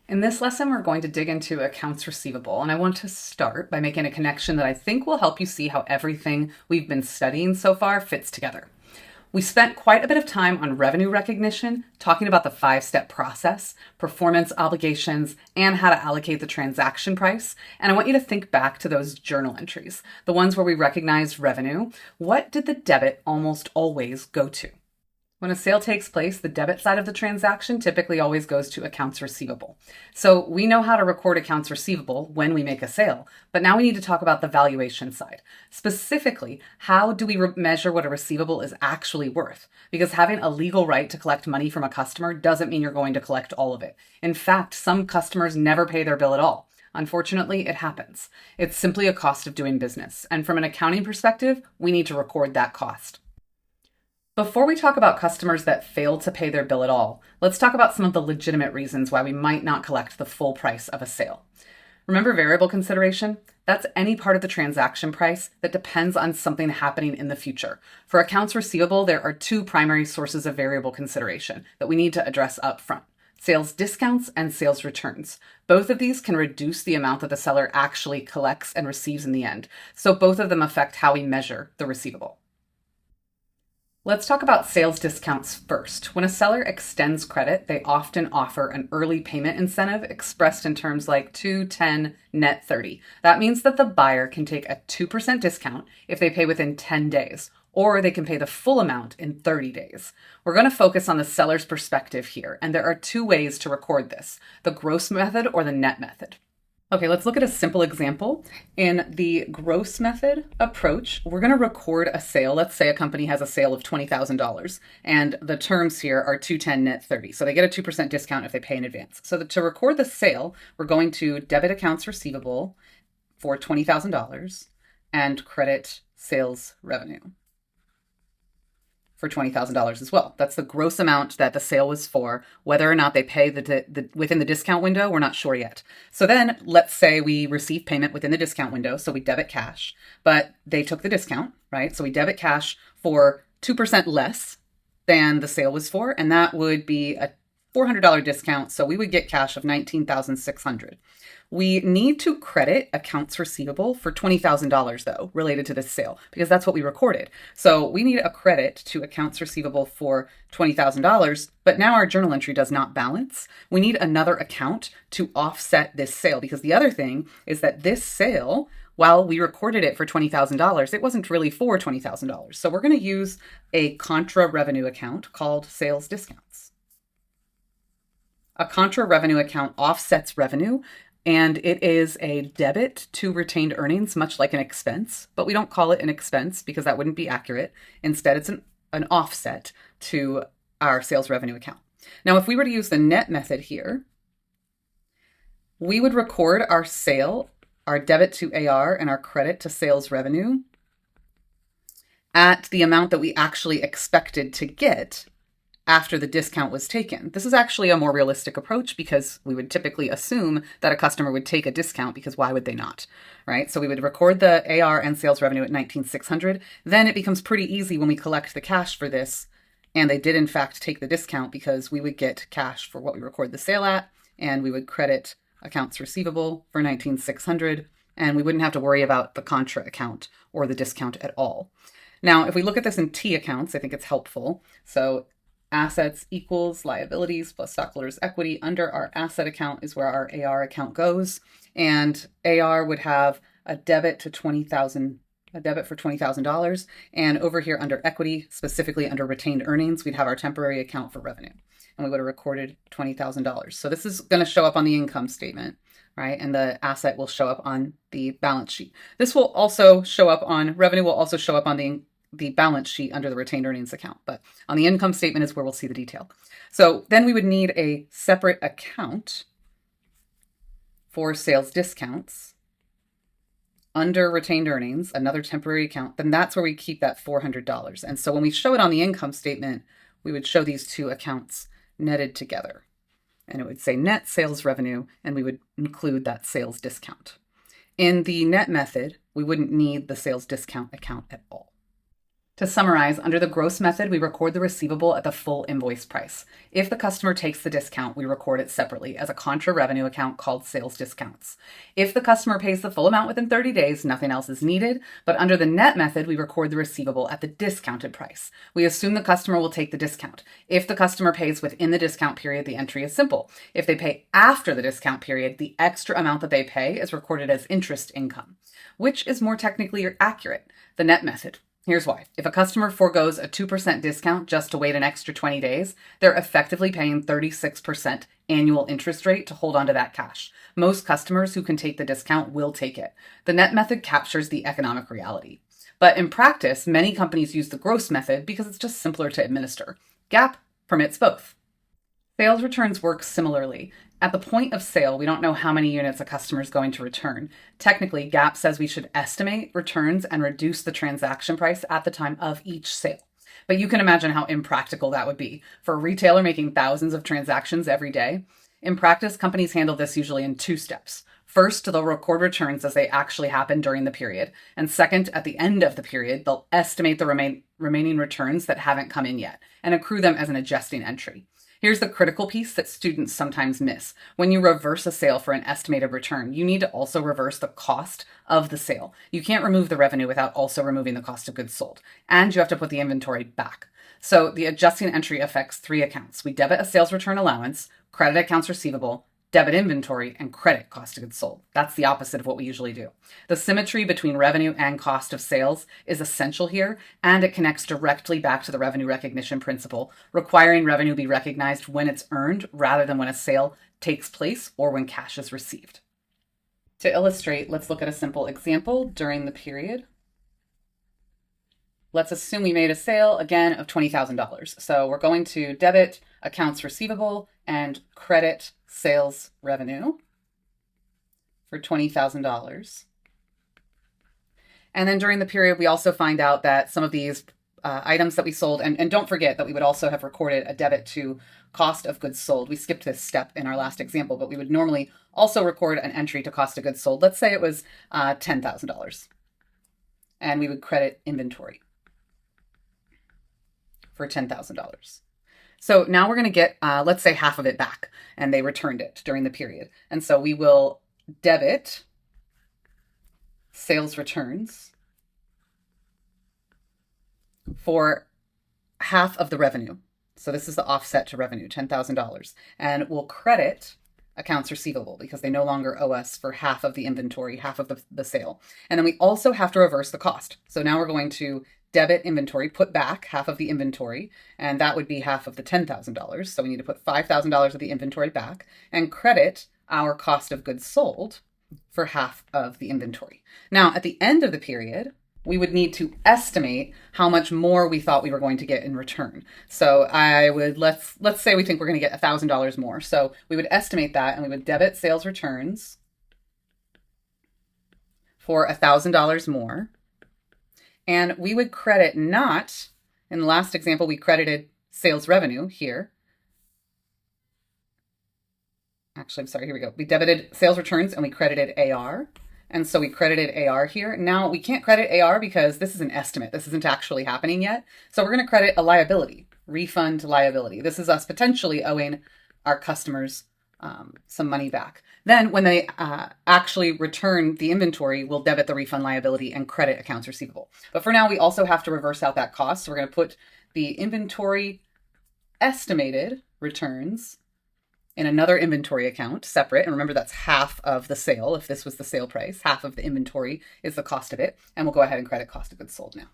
In this lesson, we're going to dig into accounts receivable, and I want to start by making a connection that I think will help you see how everything we've been studying so far fits together. We spent quite a bit of time on revenue recognition, talking about the 5-step process, performance obligations, and how to allocate the transaction price. And I want you to think back to those journal entries, the ones where we recognized revenue. What did the debit almost always go to? When a sale takes place, the debit side of the transaction typically always goes to accounts receivable. So we know how to record accounts receivable when we make a sale, but now we need to talk about the valuation side. Specifically, how do we measure what a receivable is actually worth? Because having a legal right to collect money from a customer doesn't mean you're going to collect all of it. In fact, some customers never pay their bill at all. Unfortunately, it happens. It's simply a cost of doing business. And from an accounting perspective, we need to record that cost. Before we talk about customers that fail to pay their bill at all, let's talk about some of the legitimate reasons why we might not collect the full price of a sale. Remember variable consideration? That's any part of the transaction price that depends on something happening in the future. For accounts receivable, there are two primary sources of variable consideration that we need to address up front: sales discounts and sales returns. Both of these can reduce the amount that the seller actually collects and receives in the end. So both of them affect how we measure the receivable. Let's talk about sales discounts first. When a seller extends credit, they often offer an early payment incentive expressed in terms like 2, 10, net 30. That means that the buyer can take a 2% discount if they pay within 10 days, or they can pay the full amount in 30 days. We're going to focus on the seller's perspective here, and there are two ways to record this: the gross method or the net method. Okay, let's look at a simple example. In the gross method approach, we're going to record a sale. Let's say a company has a sale of $20,000, and the terms here are 210 net 30. So they get a 2% discount if they pay in advance. So to record the sale, we're going to debit accounts receivable for $20,000 and credit sales revenue for $20,000 as well. That's the gross amount that the sale was for. Whether or not they pay within the discount window, we're not sure yet. So then let's say we receive payment within the discount window, so we debit cash, but they took the discount, right? So we debit cash for 2% less than the sale was for, and that would be a $400 discount, so we would get cash of $19,600. We need to credit accounts receivable for $20,000 though, related to this sale, because that's what we recorded. So we need a credit to accounts receivable for $20,000, but now our journal entry does not balance. We need another account to offset this sale, because the other thing is that this sale, while we recorded it for $20,000, it wasn't really for $20,000. So we're going to use a contra revenue account called sales discounts. A contra revenue account offsets revenue, and it is a debit to retained earnings, much like an expense, but we don't call it an expense because that wouldn't be accurate. Instead, it's an offset to our sales revenue account. Now, if we were to use the net method here, we would record our sale, our debit to AR, and our credit to sales revenue at the amount that we actually expected to get after the discount was taken. This is actually a more realistic approach because we would typically assume that a customer would take a discount, because why would they not, right? So we would record the AR and sales revenue at $19,600. Then it becomes pretty easy when we collect the cash for this, and they did in fact take the discount, because we would get cash for what we record the sale at, and we would credit accounts receivable for $19,600, and we wouldn't have to worry about the contra account or the discount at all. Now, if we look at this in T accounts, I think it's helpful. So assets equals liabilities plus stockholders' equity. Under our asset account is where our AR account goes. And AR would have a debit to $20,000, a debit for $20,000. And over here under equity, specifically under retained earnings, we'd have our temporary account for revenue. And we would have recorded $20,000. So this is going to show up on the income statement, right? And the asset will show up on the balance sheet. This will also show up on revenue, will also show up on the balance sheet under the retained earnings account, but on the income statement is where we'll see the detail. So then we would need a separate account for sales discounts under retained earnings, another temporary account. Then that's where we keep that $400. And so when we show it on the income statement, we would show these two accounts netted together, and it would say net sales revenue, and we would include that sales discount. In the net method, we wouldn't need the sales discount account at all. To summarize, under the gross method, we record the receivable at the full invoice price. If the customer takes the discount, we record it separately as a contra revenue account called sales discounts. If the customer pays the full amount within 30 days, nothing else is needed. But under the net method, we record the receivable at the discounted price. We assume the customer will take the discount. If the customer pays within the discount period, the entry is simple. If they pay after the discount period, the extra amount that they pay is recorded as interest income. Which is more technically accurate? The net method. Here's why. If a customer forgoes a 2% discount just to wait an extra 20 days, they're effectively paying 36% annual interest rate to hold onto that cash. Most customers who can take the discount will take it. The net method captures the economic reality. But in practice, many companies use the gross method because it's just simpler to administer. GAAP permits both. Sales returns work similarly. At the point of sale, we don't know how many units a customer is going to return. Technically, GAAP says we should estimate returns and reduce the transaction price at the time of each sale. But you can imagine how impractical that would be for a retailer making thousands of transactions every day. In practice, companies handle this usually in two steps. First, they'll record returns as they actually happen during the period. And second, at the end of the period, they'll estimate the remaining returns that haven't come in yet and accrue them as an adjusting entry. Here's the critical piece that students sometimes miss. When you reverse a sale for an estimated return, you need to also reverse the cost of the sale. You can't remove the revenue without also removing the cost of goods sold. And you have to put the inventory back. So the adjusting entry affects three accounts. We debit a sales return allowance, credit accounts receivable, debit inventory, and credit cost of goods sold. That's the opposite of what we usually do. The symmetry between revenue and cost of sales is essential here, and it connects directly back to the revenue recognition principle, requiring revenue be recognized when it's earned rather than when a sale takes place or when cash is received. To illustrate, let's look at a simple example during the period. Let's assume we made a sale, again, of $20,000. So we're going to debit accounts receivable and credit sales revenue for $20,000. And then during the period, we also find out that some of these items that we sold, and don't forget that we would also have recorded a debit to cost of goods sold. We skipped this step in our last example, but we would normally also record an entry to cost of goods sold. Let's say it was $10,000. And we would credit inventory for $10,000. So now we're going to get, let's say, half of it back, and they returned it during the period. And so we will debit sales returns for half of the revenue. So this is the offset to revenue, $10,000. And we'll credit accounts receivable because they no longer owe us for half of the inventory, half of the sale. And then we also have to reverse the cost. So now we're going to debit inventory, put back half of the inventory, and that would be half of the $10,000. So we need to put $5,000 of the inventory back and credit our cost of goods sold for half of the inventory. Now, at the end of the period, we would need to estimate how much more we thought we were going to get in return. So I would, let's say we think we're going to get $1,000 more. So we would estimate that, and we would debit sales returns for $1,000 more. And we would credit not, in the last example, we credited sales revenue here. Actually, I'm sorry, here we go. We debited sales returns and we credited AR. And so we credited AR here. Now we can't credit AR because this is an estimate. This isn't actually happening yet. So we're going to credit a liability, refund liability. This is us potentially owing our customers some money back. Then when they actually return the inventory, we'll debit the refund liability and credit accounts receivable. But for now, we also have to reverse out that cost. So we're going to put the inventory estimated returns in another inventory account separate. And remember, that's half of the sale. If this was the sale price, half of the inventory is the cost of it. And we'll go ahead and credit cost of goods sold now.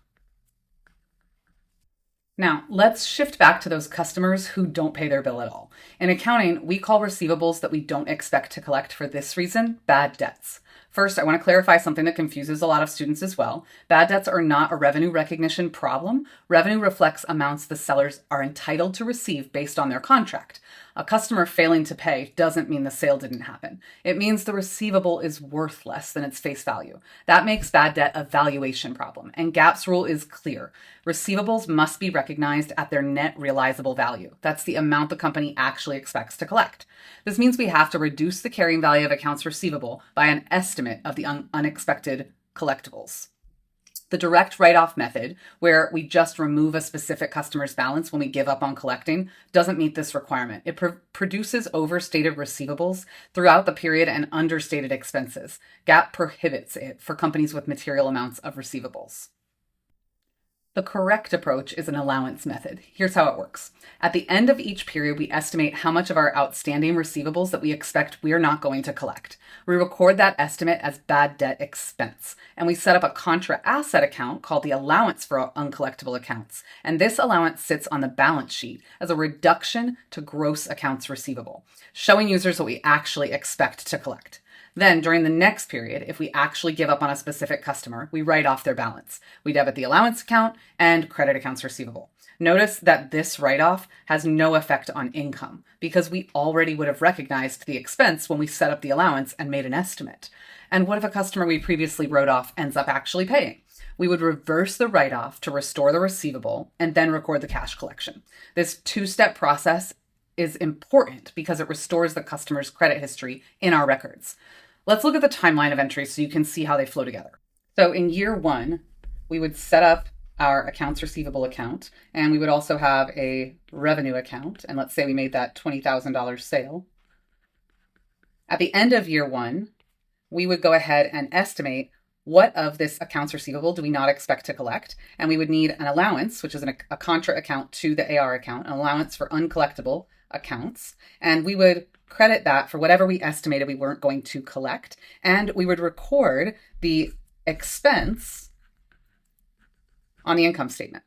Now, let's shift back to those customers who don't pay their bill at all. In accounting, we call receivables that we don't expect to collect for this reason bad debts. First, I want to clarify something that confuses a lot of students as well. Bad debts are not a revenue recognition problem. Revenue reflects amounts the sellers are entitled to receive based on their contract. A customer failing to pay doesn't mean the sale didn't happen. It means the receivable is worth less than its face value. That makes bad debt a valuation problem, and GAAP's rule is clear. Receivables must be recognized at their net realizable value. That's the amount the company actually expects to collect. This means we have to reduce the carrying value of accounts receivable by an estimate of the unexpected collectibles. The direct write-off method, where we just remove a specific customer's balance when we give up on collecting, doesn't meet this requirement. It produces overstated receivables throughout the period and understated expenses. GAAP prohibits it for companies with material amounts of receivables. The correct approach is an allowance method. Here's how it works. At the end of each period, we estimate how much of our outstanding receivables that we expect we are not going to collect. We record that estimate as bad debt expense, and we set up a contra asset account called the allowance for uncollectible accounts. And this allowance sits on the balance sheet as a reduction to gross accounts receivable, showing users what we actually expect to collect. Then, during the next period, if we actually give up on a specific customer, we write off their balance. We debit the allowance account and credit accounts receivable. Notice that this write-off has no effect on income because we already would have recognized the expense when we set up the allowance and made an estimate. And what if a customer we previously wrote off ends up actually paying? We would reverse the write-off to restore the receivable and then record the cash collection. This two-step process is important because it restores the customer's credit history in our records. Let's look at the timeline of entries so you can see how they flow together. So in year one, we would set up our accounts receivable account, and we would also have a revenue account. And let's say we made that $20,000 sale. At the end of year one, we would go ahead and estimate what of this accounts receivable do we not expect to collect. And we would need an allowance, which is a contra account to the AR account, an allowance for uncollectible accounts. And we would credit that for whatever we estimated we weren't going to collect. And we would record the expense on the income statement.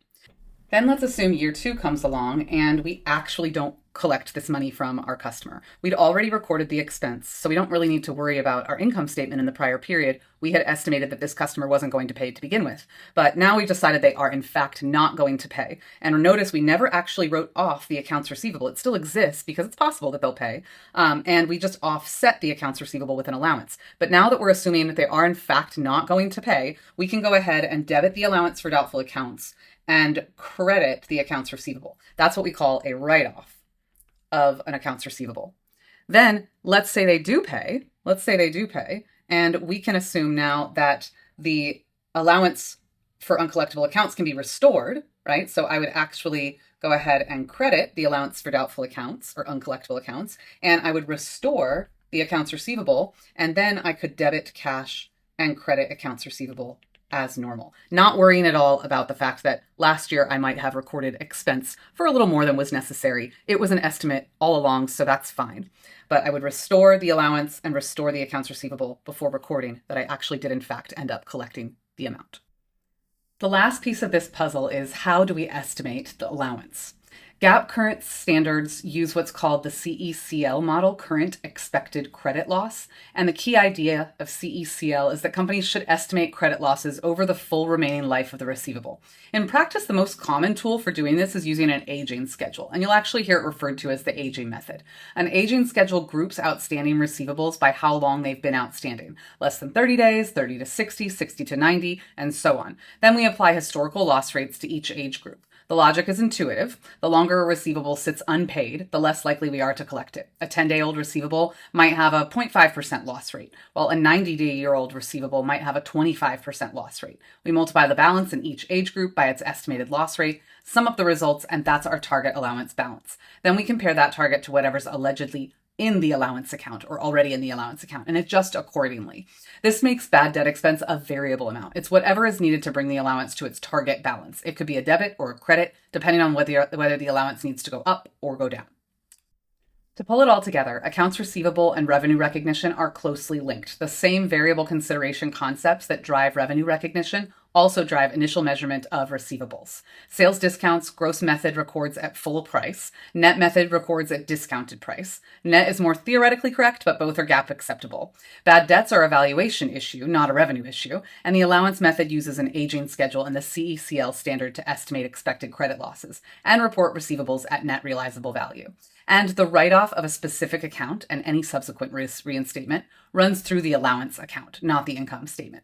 Then let's assume year two comes along and we actually don't collect this money from our customer. We'd already recorded the expense, so we don't really need to worry about our income statement in the prior period. We had estimated that this customer wasn't going to pay to begin with, but now we've decided they are in fact not going to pay. And notice we never actually wrote off the accounts receivable. It still exists because it's possible that they'll pay, and we just offset the accounts receivable with an allowance. But now that we're assuming that they are in fact not going to pay, we can go ahead and debit the allowance for doubtful accounts and credit the accounts receivable. That's what we call a write-off of an accounts receivable. Then let's say they do pay. And we can assume now that the allowance for uncollectible accounts can be restored, right? So I would actually go ahead and credit the allowance for doubtful accounts or uncollectible accounts, and I would restore the accounts receivable, and then I could debit cash and credit accounts receivable as normal. Not worrying at all about the fact that last year I might have recorded expense for a little more than was necessary. It was an estimate all along, so that's fine. But I would restore the allowance and restore the accounts receivable before recording that I actually did in fact end up collecting the amount. The last piece of this puzzle is how do we estimate the allowance? GAAP current standards use what's called the CECL model, current expected credit loss. And the key idea of CECL is that companies should estimate credit losses over the full remaining life of the receivable. In practice, the most common tool for doing this is using an aging schedule, and you'll actually hear it referred to as the aging method. An aging schedule groups outstanding receivables by how long they've been outstanding, less than 30 days, 30 to 60, 60 to 90, and so on. Then we apply historical loss rates to each age group. The logic is intuitive. The longer a receivable sits unpaid, the less likely we are to collect it. A 10-day-old receivable might have a 0.5% loss rate, while a 90-day-old receivable might have a 25% loss rate. We multiply the balance in each age group by its estimated loss rate, sum up the results, and that's our target allowance balance. Then we compare that target to whatever's allegedly in the allowance account or already in the allowance account, and adjust accordingly. This makes bad debt expense a variable amount. It's whatever is needed to bring the allowance to its target balance. It could be a debit or a credit, depending on whether the allowance needs to go up or go down. To pull it all together, accounts receivable and revenue recognition are closely linked. The same variable consideration concepts that drive revenue recognition also drive initial measurement of receivables. Sales discounts, gross method records at full price. Net method records at discounted price. Net is more theoretically correct, but both are GAAP acceptable. Bad debts are a valuation issue, not a revenue issue, and the allowance method uses an aging schedule and the CECL standard to estimate expected credit losses and report receivables at net realizable value. And the write-off of a specific account and any subsequent reinstatement runs through the allowance account, not the income statement.